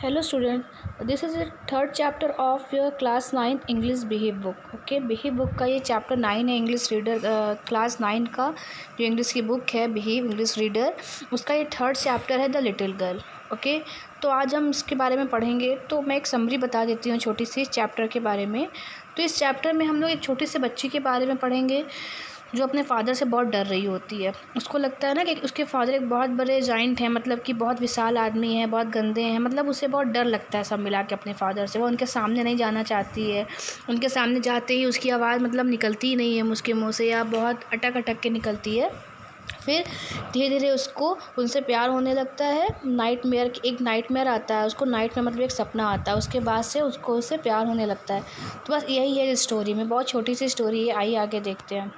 Hello student, this is the third chapter of your class 9 English Behave book. Okay, behave book का ये chapter 9 है English reader class 9 का जो English की book है behave English reader, उसका ये थर्ड चैप्टर है द लिटिल गर्ल. ओके, तो आज हम इसके बारे में पढ़ेंगे. तो मैं एक समरी बता देती हूँ छोटी सी चैप्टर के बारे में. तो इस चैप्टर में हम लोग एक छोटी सी बच्ची के बारे में पढ़ेंगे जो अपने फादर से बहुत डर रही होती है. उसको लगता है ना कि उसके फादर एक बहुत बड़े जाइंट हैं, मतलब कि बहुत विशाल आदमी हैं, बहुत गंदे हैं, मतलब उसे बहुत डर लगता है सब मिला के अपने फादर से. वो उनके सामने नहीं जाना चाहती है. उनके सामने जाते ही उसकी आवाज़ मतलब निकलती ही नहीं है उसके मुँह से, या बहुत अटक अटक के निकलती है. फिर धीरे धीरे उसको उनसे प्यार होने लगता है. एक नाइटमेयर आता है उसको. नाइट में मतलब एक सपना आता है. उसके बाद से उसको उससे प्यार होने लगता है. तो बस यही है इस स्टोरी में. बहुत छोटी सी स्टोरी है. आइए आगे देखते हैं.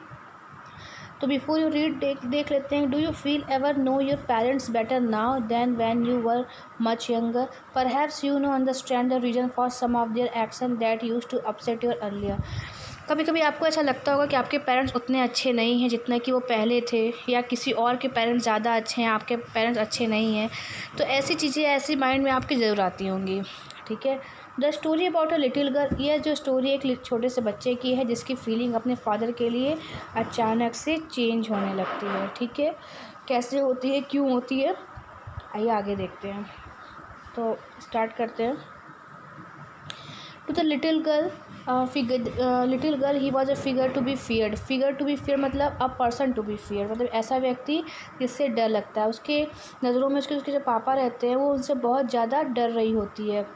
तो बिफोर यू रीड देख लेते हैं. Do you feel ever know your parents better now than when you were much younger? Perhaps you know understand the reason for some of their action that use to upset your earlier. कभी कभी आपको ऐसा लगता होगा कि आपके parents उतने अच्छे नहीं हैं जितने कि वो पहले थे, या किसी और के पेरेंट्स ज़्यादा अच्छे हैं, आपके पेरेंट्स अच्छे नहीं हैं. तो ऐसी चीज़ें ऐसी माइंड में आपकी ज़रूर आती होंगी. ठीक है. The story about a little girl, यह जो स्टोरी एक छोटे से बच्चे की है जिसकी फीलिंग अपने फादर के लिए अचानक से चेंज होने लगती है. ठीक है. कैसे होती है, क्यों होती है, आइए आगे देखते हैं. तो स्टार्ट करते हैं. To the little girl little girl he was a figure to be feared. Figure to be fear मतलब a person to be fear, मतलब ऐसा व्यक्ति जिससे डर लगता है. उसके नज़रों में उसके जो पापा रहते हैं वो उनसे बहुत ज़्यादा डर रही होती है.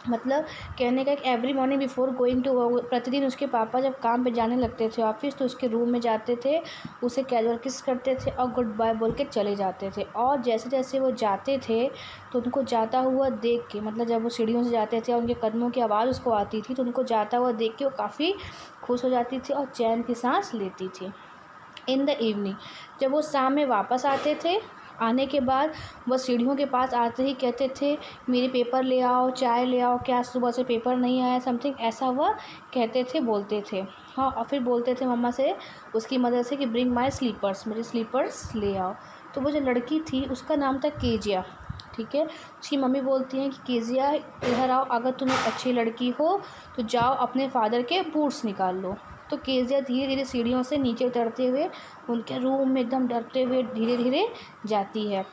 मतलब कहने का एक every morning before going to work, प्रतिदिन उसके पापा जब काम पे जाने लगते थे ऑफिस, तो उसके रूम में जाते थे, उसे कैजुअल किस करते थे और गुड बाय बोल के चले जाते थे. और जैसे जैसे वो जाते थे तो उनको जाता हुआ देख के, मतलब जब वो सीढ़ियों से जाते थे और उनके कदमों की आवाज़ उसको आती थी तो उनको जाता हुआ देख के वो काफ़ी खुश हो जाती थी और चैन की सांस लेती थी. इन द इवनिंग, जब वो शाम में वापस आते थे, आने के बाद वह सीढ़ियों के पास आते ही कहते थे मेरे पेपर ले आओ, चाय ले आओ, क्या सुबह से पेपर नहीं आया, समथिंग ऐसा वह कहते थे, बोलते थे. हाँ, और फिर बोलते थे मम्मा से, उसकी मदर से कि ब्रिंग माई स्लीपर्स, मेरे स्लीपर्स ले आओ. तो वो जो लड़की थी उसका नाम था केजिया. ठीक है. उसकी मम्मी बोलती हैं कि केजिया इधर आओ, अगर तुम एक अच्छी लड़की हो तो जाओ अपने फादर के बूट्स निकाल लो. तो केजिया धीरे धीरे सीढ़ियों से नीचे उतरते हुए उनके रूम में एकदम डरते हुए धीरे धीरे जाती है.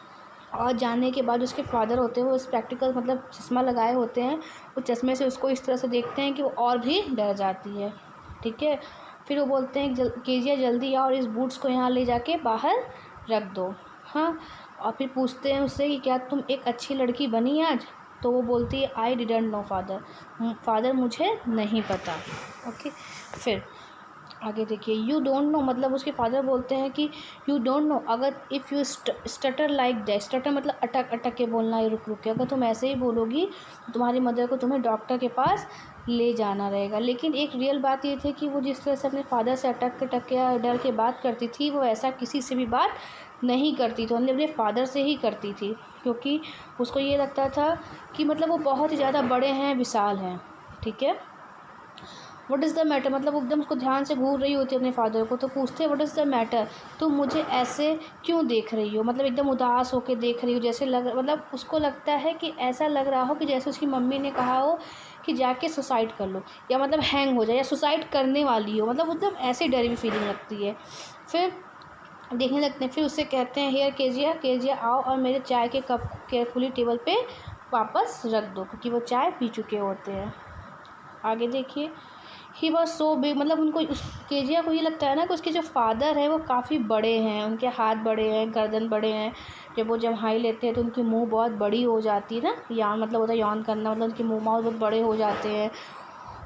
और जाने के बाद उसके फादर होते हैं वो स्पेक्टिकल मतलब चश्मा लगाए होते हैं. वो चश्मे से उसको इस तरह से देखते हैं कि वो और भी डर जाती है. ठीक है. फिर वो बोलते हैं केजिया जल्दी आओ और इस बूट्स को यहाँ ले जाके बाहर रख दो. हाँ. और फिर पूछते हैं उससे कि क्या तुम एक अच्छी लड़की बनी आज? तो वो बोलती है आई डिडंट नो फादर, मुझे नहीं पता. ओके. फिर आगे देखिए. यू डोंट नो मतलब उसके फादर बोलते हैं कि यू डोंट नो, अगर if you stutter like that, stutter मतलब अटक अटक के बोलना, ये रुक रुक के, अगर तुम ऐसे ही बोलोगी तो तुम्हारी मदर को तुम्हें डॉक्टर के पास ले जाना रहेगा. लेकिन एक रियल बात ये थी कि वो जिस तरह से अपने फादर से अटक के या डर के बात करती थी, वो ऐसा किसी से भी बात नहीं करती थी, अपने फादर से ही करती थी. क्योंकि उसको ये लगता था कि मतलब वो बहुत ही ज़्यादा बड़े हैं, विशाल हैं. ठीक है. व्हाट इज़ द मैटर मतलब एकदम उसको ध्यान से घूर रही होती है अपने फादर को. तो पूछते हैं व्हाट इज़ द मैटर, तुम मुझे ऐसे क्यों देख रही हो, मतलब एकदम उदास होकर देख रही हो, जैसे मतलब उसको लगता है कि ऐसा लग रहा हो कि जैसे उसकी मम्मी ने कहा हो कि जाके सुसाइड कर लो, या मतलब हैंग हो जाए, या सुसाइड करने वाली हो, मतलब एकदम ऐसी डरी हुई फीलिंग लगती है. फिर देखने लगते हैं. फिर उससे कहते हैं हेयर केजिया आओ और मेरे चाय के कप केयरफुली टेबल पे वापस रख दो, क्योंकि वो चाय पी चुके होते हैं. आगे देखिए. ही वॉज सो बिग, मतलब उनको उस केजिया को ये लगता है ना कि उसके जो फादर है वो काफ़ी बड़े हैं, उनके हाथ बड़े हैं, गर्दन बड़े हैं. जब वो जम्हाई लेते हैं तो उनकी मुंह बहुत बड़ी हो जाती है ना, यान मतलब होता है यौन करना, मतलब उनके मुंह बहुत बड़े हो जाते हैं.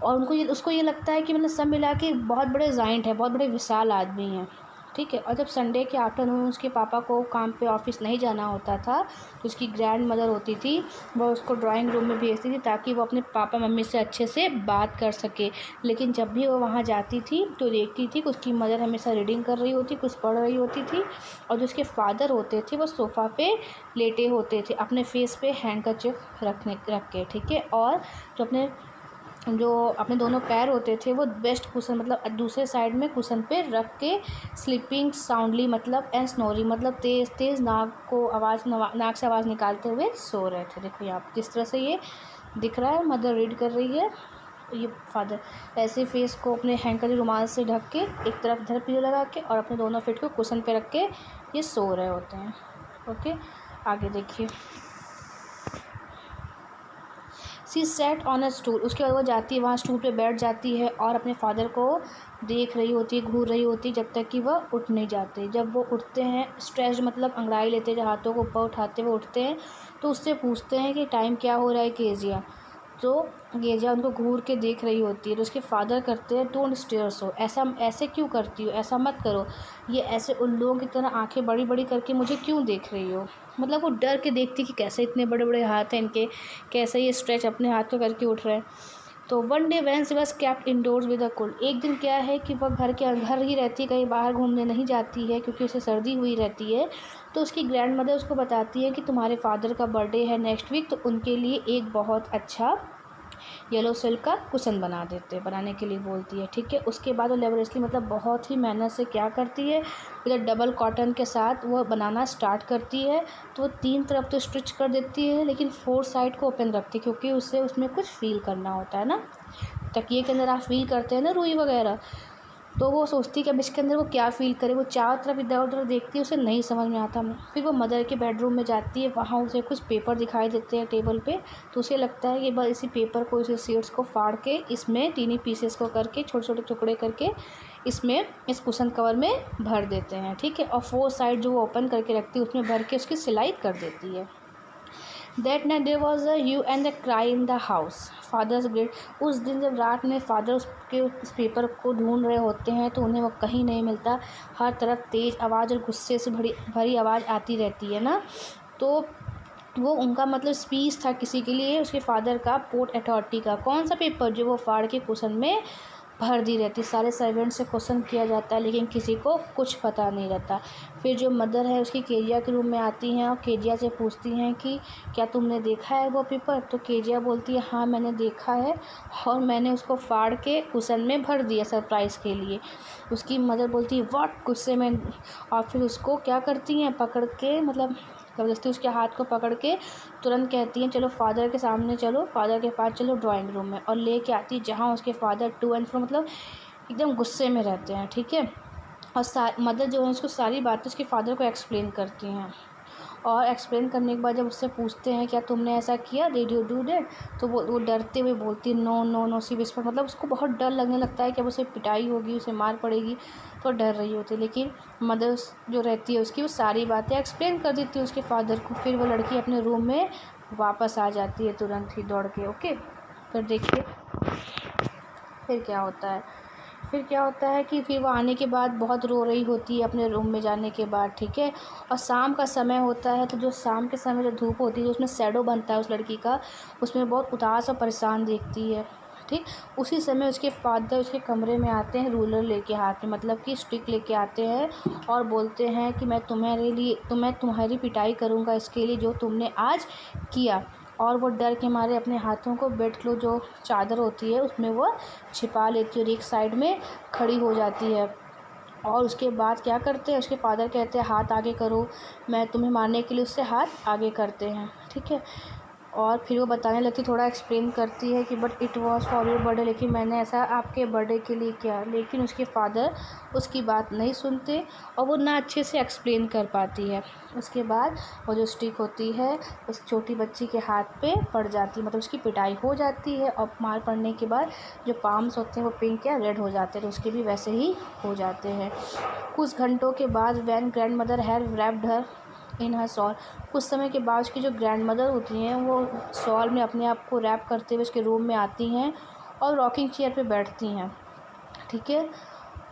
और उसको ये लगता है कि मतलब सब मिला के बहुत बड़े जाइंट है, बहुत बड़े विशाल आदमी हैं. ठीक है. और जब संडे के आफ्टरनून उसके पापा को काम पे ऑफिस नहीं जाना होता था तो उसकी ग्रैंड मदर होती थी, वह उसको ड्राइंग रूम में भेजती थी ताकि वो अपने पापा मम्मी से अच्छे से बात कर सके. लेकिन जब भी वो वहाँ जाती थी तो देखती थी कि उसकी मदर हमेशा रीडिंग कर रही होती, कुछ पढ़ रही होती थी, और जो उसके फादर होते थे वो सोफ़ा पे लेटे होते थे अपने फेस पे हैंडकरचिफ रख के. ठीक है. और जो अपने जो अपने दोनों पैर होते थे वो बेस्ट कुशन मतलब दूसरे साइड में कुशन पे रख के स्लीपिंग साउंडली मतलब एंड स्नोरिंग मतलब तेज़ तेज़ नाक से आवाज़ निकालते हुए सो रहे थे। देखो यहाँ किस तरह से ये दिख रहा है, मदर रीड कर रही है, ये फादर ऐसे फेस को अपने हैंकली रुमाल से ढक के एक तरफ इधर पिलो लगा के और अपने दोनों फिट को कुशन पे रख के ये सो रहे होते हैं। ओके, आगे देखिए। सी सेट ऑन अ स्टूल, उसके बाद वो जाती है वहाँ स्टूल पे बैठ जाती है और अपने फादर को देख रही होती है, घूर रही होती है जब तक कि वह उठ नहीं जाते। जब वो उठते हैं स्ट्रेस्ड मतलब अंगड़ाई लेते हैं, हाथों को ऊपर उठाते हुए उठते हैं, तो उससे पूछते हैं कि टाइम क्या हो रहा है केजिया। तो गेजा उनको घूर के देख रही होती है, तो उसके फादर करते हैं डोंट स्टेयर सो, ऐसे क्यों करती हो, ऐसा मत करो, ये ऐसे उन लोगों की तरह आंखें बड़ी बड़ी करके मुझे क्यों देख रही हो। मतलब वो डर के देखती कि कैसे इतने बड़े बड़े हाथ हैं इनके, कैसे ये स्ट्रेच अपने हाथ को करके उठ रहे हैं। तो one day when she was kept indoors with a cold, एक दिन क्या है कि वह घर ही रहती है, कहीं बाहर घूमने नहीं जाती है क्योंकि उसे सर्दी हुई रहती है। तो उसकी ग्रैंड मदर उसको बताती है कि तुम्हारे फादर का बर्थडे है नेक्स्ट वीक, तो उनके लिए एक बहुत अच्छा येलो सिल्क का कुशन बनाने के लिए बोलती है। ठीक है, उसके बाद वो लेबोरेटरी मतलब बहुत ही मेहनत से क्या करती है, इधर डबल कॉटन के साथ वो बनाना स्टार्ट करती है। तो वो 3 तरफ तो स्टिच कर देती है लेकिन 4 साइड को ओपन रखती है क्योंकि उससे उसमें कुछ फील करना होता है ना, तकिए के अंदर आप फील करते हैं ना रुई वगैरह। तो वो सोचती है कि अब इसके अंदर वो क्या फ़ील करे, वो चारों तरफ इधर उधर देखती है, उसे नहीं समझ में आता। फिर वो मदर के बेडरूम में जाती है, वहाँ उसे कुछ पेपर दिखाई देते हैं टेबल पे, तो उसे लगता है कि बस इसी पेपर को, इसी शीट्स को फाड़ के इसमें टीनी पीसेस को करके छोटे छोटे टुकड़े करके इसमें इस कुशन कवर में भर देते हैं। ठीक है, और 4 साइड जो वो ओपन करके रखती है उसमें भर के उसकी सिलाई कर देती है। That night there was a hue and the cry in the house, father's great. उस दिन जब रात में फादर उस पेपर को ढूंढ रहे होते हैं तो उन्हें वो कहीं नहीं मिलता, हर तरफ तेज़ आवाज़ और गुस्से से भरी आवाज़ आती रहती है ना। तो वो उनका मतलब स्पीच था किसी के लिए, उसके फादर का पोर्ट अथॉरिटी का, कौन सा पेपर जो वो फाड़ के कुशन में भर दी रहती। सारे सर्वेंट से क्वेश्चन किया जाता है लेकिन किसी को कुछ पता नहीं रहता। फिर जो मदर है उसकी केजिया के रूम में आती हैं और केजिया से पूछती हैं कि क्या तुमने देखा है वो पेपर। तो केजिया बोलती है हाँ मैंने देखा है और मैंने उसको फाड़ के कुशन में भर दिया सरप्राइज़ के लिए। उसकी मदर बोलती है व्हाट, गुस्से में, और फिर उसको क्या करती हैं पकड़ के मतलब ज़बरदस्ती उसके हाथ को पकड़ के तुरंत कहती हैं चलो फादर के सामने चलो, फादर के पास चलो ड्राइंग रूम में, और लेके आती जहाँ उसके फादर टू एंड फ्रो मतलब एकदम गुस्से में रहते हैं। ठीक है, और मदर जो है उसको सारी बातें उसके फादर को एक्सप्लेन करती हैं, और एक्सप्लेन करने के बाद जब उससे पूछते हैं क्या तुमने ऐसा किया, डिड यू डू दैट, तो वो डरते हुए बोलती है नो नो नो, सी विस्पर, मतलब उसको बहुत डर लगने लगता है कि अब उसे पिटाई होगी, उसे मार पड़ेगी, तो डर रही होती है। लेकिन मदर जो रहती है उसकी वो सारी बातें एक्सप्लेन कर देती है उसके फादर को। फिर वो लड़की अपने रूम में वापस आ जाती है तुरंत ही दौड़ के। ओके, फिर देखिए फिर क्या होता है। कि फिर वो आने के बाद बहुत रो रही होती है अपने रूम में जाने के बाद। ठीक है, और शाम का समय होता है, तो जो शाम के समय जो धूप होती है, उसमें शैडो बनता है उस लड़की का, उसमें बहुत उदास और परेशान दिखती है। ठीक, उसी समय उसके फादर उसके कमरे में आते हैं रूलर लेके हाथ में, मतलब कि स्टिक लेके आते हैं और बोलते हैं कि मैं तुम्हारी पिटाई करूँगा इसके लिए जो तुमने आज किया। और वो डर के मारे अपने हाथों को बेड क्लो जो चादर होती है उसमें वो छिपा लेती है और एक साइड में खड़ी हो जाती है। और उसके बाद क्या करते हैं, उसके फादर कहते हैं हाथ आगे करो, मैं तुम्हें मारने के लिए उससे हाथ आगे करते हैं। ठीक है, और फिर वो बताने लगती, थोड़ा एक्सप्लेन करती है कि but it was for your birthday, लेकिन मैंने ऐसा आपके बर्थडे के लिए किया। लेकिन उसके फादर उसकी बात नहीं सुनते और वो ना अच्छे से एक्सप्लेन कर पाती है। उसके बाद वो जो स्टिक होती है उस छोटी बच्ची के हाथ पे पड़ जाती है, मतलब उसकी पिटाई हो जाती है, और मार पड़ने के बाद जो पाम्स होते हैं वो पिंक या रेड हो जाते हैं, तो उसके भी वैसे ही हो जाते हैं। कुछ घंटों के बाद when grandmother had wrapped her in her shawl, कुछ समय के बाद उसकी जो ग्रैंड मदर होती हैं वो शॉल में अपने आप को रैप करते हुए उसके रूम में आती हैं और रॉकिंग चेयर पे बैठती हैं। ठीक है,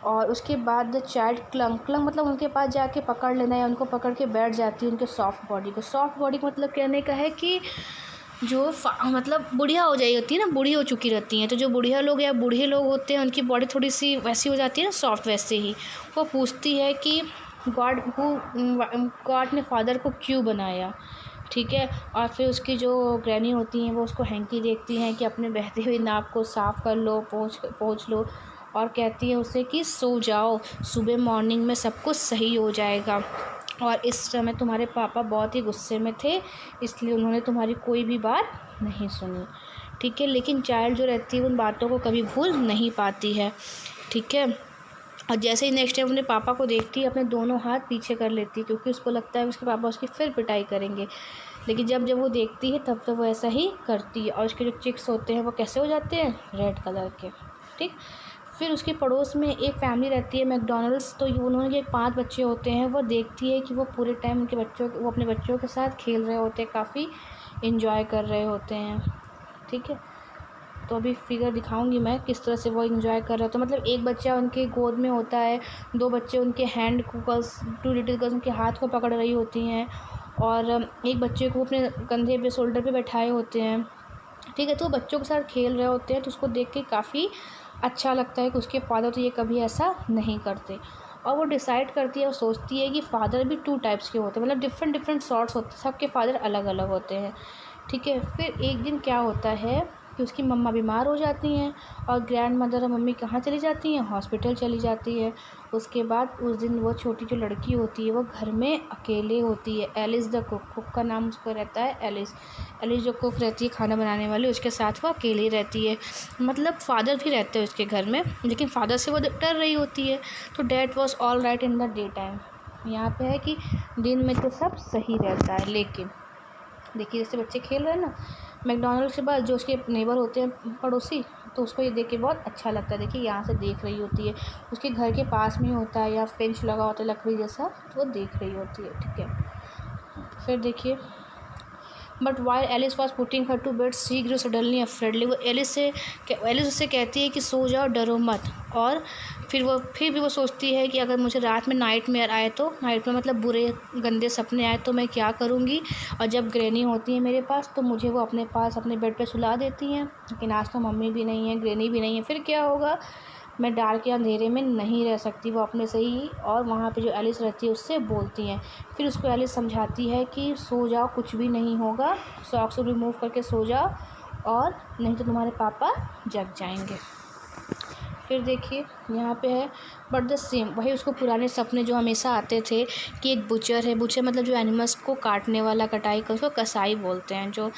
और उसके बाद द चाइल्ड क्लंग मतलब उनके पास जाके पकड़ लेना या उनको पकड़ के बैठ जाती है उनके सॉफ्ट बॉडी को। सॉफ्ट बॉडी का मतलब कहने का है कि जो मतलब बुढ़िया हो जाई होती है ना, बूढ़ी हो चुकी रहती हैं, तो जो बुढ़िया लोग या बूढ़े लोग होते हैं उनकी बॉडी थोड़ी सी वैसी हो जाती है ना सॉफ्ट, वैसे ही वो पूछती है कि गॉड ने फादर को क्यों बनाया, ठीक है। और फिर उसकी जो ग्रैनी होती हैं वो उसको हैंकी देखती हैं कि अपने बहते हुए नाक को साफ़ कर लो, पोंछ लो, और कहती है उसे कि सो जाओ, सुबह मॉर्निंग में सब कुछ सही हो जाएगा। और इस समय तुम्हारे पापा बहुत ही गुस्से में थे, इसलिए उन्होंने तुम्हारी कोई भी बात नहीं सुनी। ठीक है। लेकिन चाइल्ड जो रहती है उन बातों को कभी भूल नहीं पाती है। ठीक है। और जैसे ही नेक्स्ट टाइम अपने पापा को देखती है, अपने दोनों हाथ पीछे कर लेती है, क्योंकि उसको लगता है उसके पापा उसकी फिर पिटाई करेंगे। लेकिन जब जब वो देखती है तब तो वो ऐसा ही करती है, और उसके जो चिक्स होते हैं वो कैसे हो जाते हैं, रेड कलर के। ठीक। फिर उसके पड़ोस में एक फैमिली रहती है, मैकडॉनल्ड्स। तो उन्होंने 5 बच्चे होते हैं। वो देखती है कि वो पूरे टाइम वो अपने बच्चों के साथ खेल रहे होते हैं, काफ़ी इंजॉय कर रहे होते हैं। ठीक है। तो अभी फिगर दिखाऊंगी मैं किस तरह से वो इंजॉय कर रहे होते हैं। मतलब एक बच्चा उनके गोद में होता है, 2 बच्चे उनके हैंड को 2 लिटिल गर्ल्स उनके हाथ को पकड़ रही होती हैं, और एक बच्चे को अपने कंधे पे, शोल्डर पे बैठाए होते हैं। ठीक है। तो बच्चों के साथ खेल रहे होते हैं, तो उसको देख के काफ़ी अच्छा लगता है कि उसके फादर तो ये कभी ऐसा नहीं करते। और वो डिसाइड करती है और सोचती है कि फ़ादर भी 2 टाइप्स के होते हैं, मतलब डिफरेंट सॉर्ट्स होते हैं, सबके फादर अलग अलग होते हैं। ठीक है। फिर एक दिन क्या होता है कि उसकी मम्मा बीमार हो जाती हैं, और ग्रैंड मदर और मम्मी कहाँ चली जाती हैं, हॉस्पिटल चली जाती है। उसके बाद उस दिन वो छोटी जो लड़की होती है वो घर में अकेले होती है। एलिस द कुक का नाम उसका रहता है, एलिस जो कुक रहती है खाना बनाने वाली, उसके साथ वो अकेली रहती है। मतलब फादर भी रहते हैं उसके घर में, लेकिन फादर से वो डर रही होती है। तो that was all right in the day time. यहाँ पे है कि दिन में तो सब सही रहता है, लेकिन देखिए जैसे बच्चे खेल रहे हैं ना, मैकडॉनल्ड्स के बाद जो उसके नेबर होते हैं पड़ोसी, तो उसको ये देख के बहुत अच्छा लगता है। देखिए यहाँ से देख रही होती है, उसके घर के पास में होता है, या फेंच लगा होता है लकड़ी जैसा, तो वो देख रही होती है। ठीक है। फिर देखिए, but while Alice was putting her to bed she grew suddenly afraidly. वो एलिस उससे कहती है कि सो जाओ, डरो मत। और फिर भी वो सोचती है कि अगर मुझे रात में नाइट मेयर आए, तो नाइट में मतलब बुरे गंदे सपने आए, तो मैं क्या करूँगी। और जब ग्रैनी होती है मेरे पास, तो मुझे वो अपने पास अपने बेड पे सुला देती हैं। लेकिन आज तो मम्मी भी नहीं है, ग्रैनी भी नहीं है, फिर क्या होगा। मैं डार्क के अंधेरे में नहीं रह सकती। वो अपने से ही, और वहाँ पे जो एलिस रहती है उससे बोलती हैं। फिर उसको एलिस समझाती है कि सो जाओ, कुछ भी नहीं होगा, सॉक्स रिमूव करके सो जाओ, और नहीं तो तुम्हारे पापा जग जाएंगे। फिर देखिए यहाँ पे है, बट द सेम, वही उसको पुराने सपने जो हमेशा आते थे कि एक बुचर है। बुचर मतलब जो एनिमल्स को काटने वाला, कटाई कर, उसको कसाई बोलते हैं। जो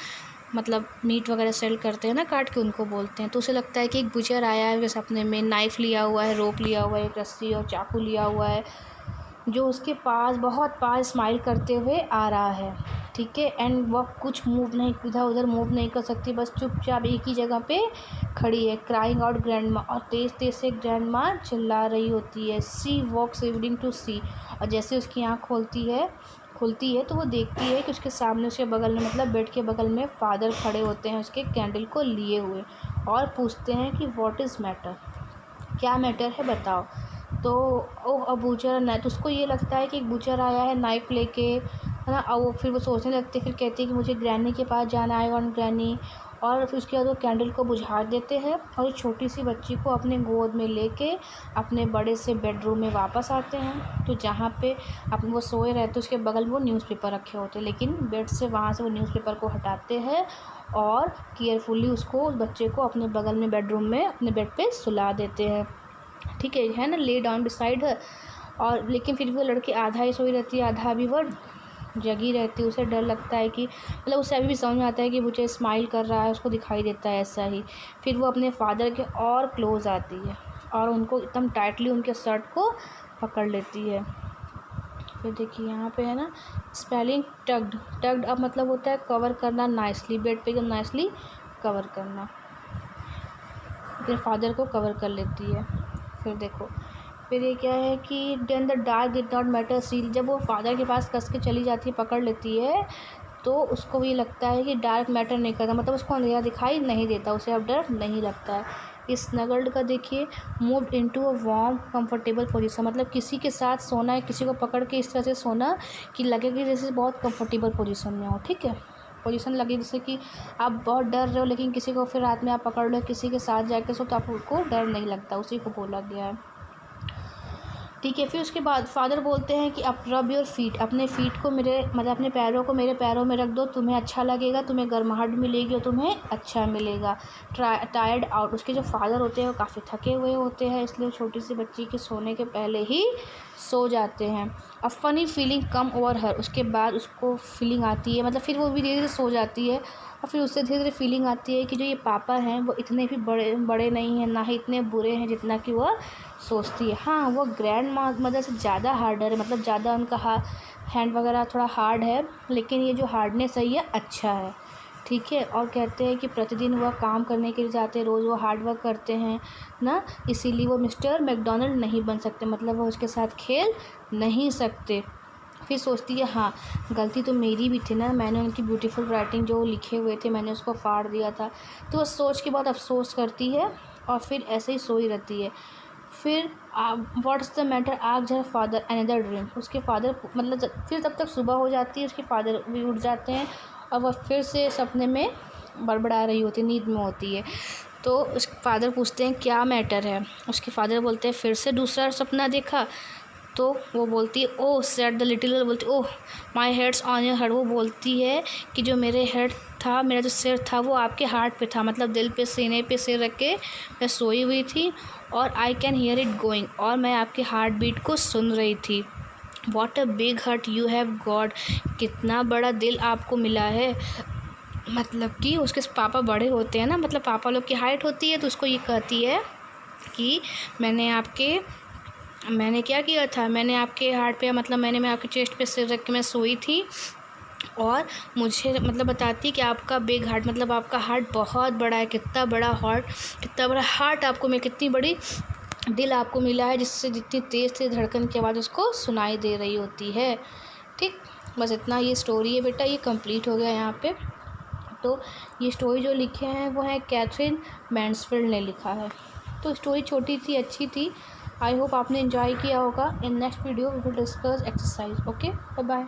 मतलब मीट वगैरह सेल करते हैं ना काट के, उनको बोलते हैं। तो उसे लगता है कि एक बुचर आया है उसके सपने में, नाइफ़ लिया हुआ है, रोप लिया हुआ है, एक रस्सी और चाकू लिया हुआ है, जो उसके पास बहुत पास स्माइल करते हुए आ रहा है। ठीक है। एंड वह कुछ मूव नहीं, इधर उधर मूव नहीं कर सकती, बस चुपचाप एक ही जगह पे खड़ी है, क्राइंग आउट ग्रैंड माँ। और तेज़ तेज़ से ग्रैंड माँ चिल्ला रही होती है, सी वॉक्स इवनिंग टू सी। और जैसे उसकी आँख खुलती है तो वो देखती है कि उसके सामने, उसके बगल में, मतलब बेड के बगल में फादर खड़े होते हैं उसके कैंडल को लिए हुए, और पूछते हैं कि व्हाट इज़ मैटर, क्या मैटर है बताओ। तो अब बूचर ना, तो उसको ये लगता है कि एक बूचर आया है नाइफ लेके, है ना। और वो फिर वो सोचने लगती है, फिर कहती है कि मुझे ग्रैनी के पास जाना है, वन ग्रैनी। और फिर उसके बाद वो कैंडल को बुझा देते हैं, और एक छोटी सी बच्ची को अपने गोद में लेके अपने बड़े से बेडरूम में वापस आते हैं। तो जहाँ पे अपन वो सोए रहते, उसके बगल में वो न्यूज़पेपर रखे होते हैं, लेकिन बेड से वहाँ से वो न्यूज़पेपर को हटाते हैं, और केयरफुली उसको, उस बच्चे को अपने बगल में बेडरूम में अपने बेड पे सुला देते हैं। ठीक है ना, ले डाउन बिसाइड हर। और लेकिन फिर भी वो लड़की आधा ही सोई रहती है, आधा भी वो जगी रहती है। उसे डर लगता है कि, मतलब उसे अभी भी समझ में आता है कि मुझे स्माइल कर रहा है, उसको दिखाई देता है ऐसा ही। फिर वो अपने फादर के और क्लोज आती है, और उनको एकदम टाइटली उनके शर्ट को पकड़ लेती है। फिर देखिए यहाँ पे है ना, स्पेलिंग टग्ड अब मतलब होता है कवर करना नाइसली, बेड पे एकदम नाइसली कवर करना। अपने फादर को कवर कर लेती है। फिर देखो, फिर ये क्या है कि then the dark did not matter seal, जब वो फादर के पास कस के चली जाती है, पकड़ लेती है, तो उसको भी लगता है कि डार्क मैटर नहीं करता, मतलब उसको अंधेरा दिखाई नहीं देता, उसे अब डर नहीं लगता है। इस स्नगल्ड का देखिए, moved into a warm comfortable position, मतलब किसी के साथ सोना है, किसी को पकड़ के इस तरह से सोना कि लगे कि जैसे बहुत कंफर्टेबल पोजीशन में हो। ठीक है। पोजीशन लगे जैसे कि आप बहुत डर रहे हो, लेकिन किसी को फिर रात में आप पकड़ लो, किसी के साथ जाके सो, तो आपको डर नहीं लगता, उसी को बोला गया है। ठीक है। फिर उसके बाद फादर बोलते हैं कि अब रब योर फीट, अपने फीट को मेरे मतलब अपने पैरों को मेरे पैरों में रख दो, तुम्हें अच्छा लगेगा, तुम्हें गर्माहट मिलेगी और तुम्हें अच्छा मिलेगा। टायर्ड आउट, उसके जो फादर होते हैं वो काफ़ी थके हुए होते हैं, इसलिए वो छोटी सी बच्ची के सोने के पहले ही सो जाते हैं। अब फ़नी फीलिंग कम ओवर हर, उसके बाद उसको फीलिंग आती है, मतलब फिर वो भी धीरे धीरे सो जाती है और फिर उससे धीरे धीरे फीलिंग आती है कि जो ये पापा हैं वो इतने भी बड़े नहीं हैं, ना ही इतने बुरे हैं जितना कि वह सोचती है। हाँ, वो ग्रैंड मदर से ज़्यादा हार्डर है, मतलब ज़्यादा उनका हैंड वगैरह थोड़ा हार्ड है, लेकिन ये जो हार्डनेस है ये अच्छा है। ठीक है। और कहते हैं कि प्रतिदिन वह काम करने के लिए जाते हैं, रोज़ वो हार्ड वर्क करते हैं ना, इसीलिए वो मिस्टर मैकडॉनल्ड नहीं बन सकते, मतलब वो उसके साथ खेल नहीं सकते। फिर सोचती है हाँ, गलती तो मेरी भी थी ना, मैंने उनकी ब्यूटीफुल राइटिंग जो लिखे हुए थे मैंने उसको फाड़ दिया था। तो वो सोच के बहुत अफसोस करती है और फिर ऐसे ही सोई रहती है। फिर व्हाट्स द मैटर, आग हर फादर अनदर ड्रीम, उसके फादर मतलब फिर तब तक सुबह हो जाती है, उसके फादर भी उठ जाते हैं और वह फिर से सपने में बड़बड़ा रही होती, नींद में होती है। तो उसके फादर पूछते हैं क्या मैटर है, उसके फादर बोलते हैं फिर से दूसरा सपना देखा। तो वो बोलती है ओह सेड द लिटिल गर्ल, बोलती ओह माई हेड्स ऑन योर हेड, वो बोलती है कि जो मेरे हेड था, मेरा जो सिर था वो आपके हार्ट पे था, मतलब दिल पे सीने पे सिर रख के मैं सोई हुई थी और I can hear it going, और मैं आपके हार्ट बीट को सुन रही थी। What a big heart you have got, कितना बड़ा दिल आपको मिला है। मतलब कि उसके पापा बड़े होते हैं ना, मतलब पापा लोग की हाइट होती है, तो उसको ये कहती है कि मैंने क्या किया था, मैंने आपके हार्ट पे मतलब मैं आपके चेस्ट पे सिर रख के मैं सोई थी और मुझे मतलब बताती कि आपका बिग हार्ट मतलब आपका हार्ट बहुत बड़ा है, कितना बड़ा हार्ट आपको मैं कितनी बड़ी दिल आपको मिला है, जिससे जितनी तेज़ तेज़ धड़कन की आवाज़ उसको सुनाई दे रही होती है। ठीक, बस इतना ये स्टोरी है बेटा, ये कंप्लीट हो गया यहाँ पे। तो ये स्टोरी जो लिखे हैं वो है कैथरीन मैन्सफील्ड ने लिखा है। तो स्टोरी छोटी थी, अच्छी थी। आई होप आपने एंजॉय किया होगा। In next video we will discuss exercise. Okay, bye bye.